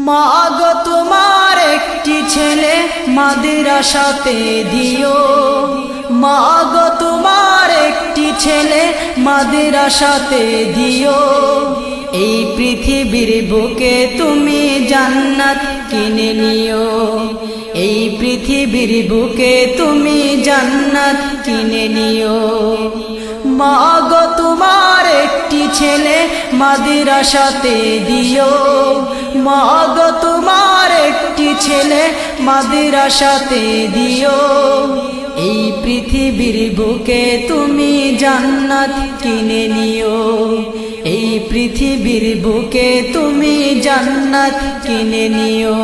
মাগো তোমার একটি ছেলে মাদ্রাসাতে দিও, মাগো তোমার একটি ছেলে মাদ্রাসাতে দিও। এই পৃথিবীর বুকে তুমি জান্নাত কিনে নিও, এই পৃথিবীর বুকে তুমি জান্নাত কিনে নিও। মাগো তোমার একটি ছেলে মাদ্রাসাতে দিও, মাগো তোমার একটি ছেলে মাদ্রাসাতে দিও। এই পৃথিবীর বুকে তুমি জান্নাত কিনে নিও, এই পৃথিবীর বুকে তুমি জান্নাত কিনে নিও।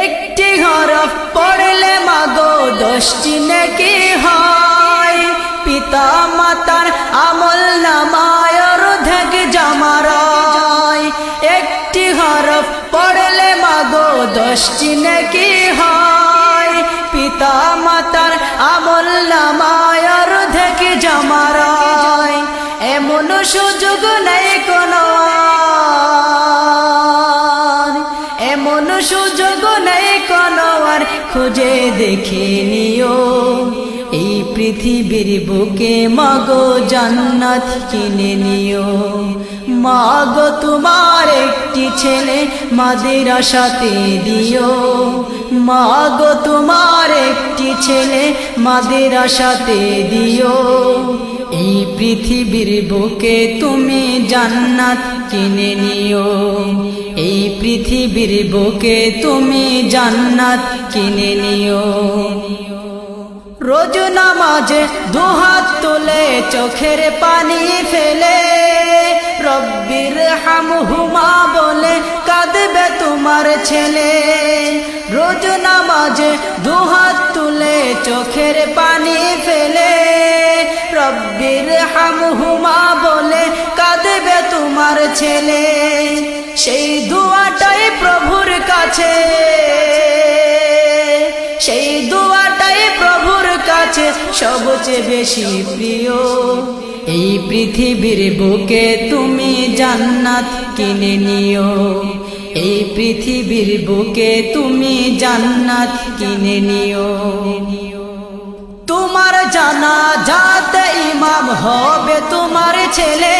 একটি হরফ পড়লে মাগো 10টি নেকি হয়, পিতা মাতার আমল নামায় অর্ধেক জমারায়। একটি হরফ পড়লে মাগো 10টি নেকি হয়, পিতা মাতার আমল নামায় অর্ধেক জমারায়। এমন সুযোগ নেই কোনো আর, এমন সুযোগ নেই কোনো আর, খুঁজে দেখে নিও। এই পৃথিবীর বুকে মাগো জান্নাত কিনে নিও। মাগো তোমার একটি ছেলে মাদ্রাসাতে দিও, মাগো তোমার একটি ছেলে মাদ্রাসাতে দিও। এই পৃথিবীর বুকে তুমি জান্নাত কিনে নিও, এই পৃথিবীর বুকে তুমি জান্নাত কিনে নিও। রোজ নামাজে দুহাত তুলে চোখের পানি ফেলে, রব্বির হামহুমা বলে কাঁদবে তোমার ছেলে। রোজ নামাজে দুহাত তুলে চোখের পানি ফেলে, রব্বির হামহুমা বলে কাঁদবে তোমার ছেলে। সেই দুয়াটাই প্রভুর কাছে, সেই দুয়াটাই প্রভুর কাছে সবচেয়ে বেশি প্রিয়। এই পৃথিবীর বুকে তুমি জান্নাত কিনে নিও, এই পৃথিবীর বুকে তুমি জান্নাত কিনে নিও। তোমার জানাজাতে ইমাম হবে তোমার ছেলে,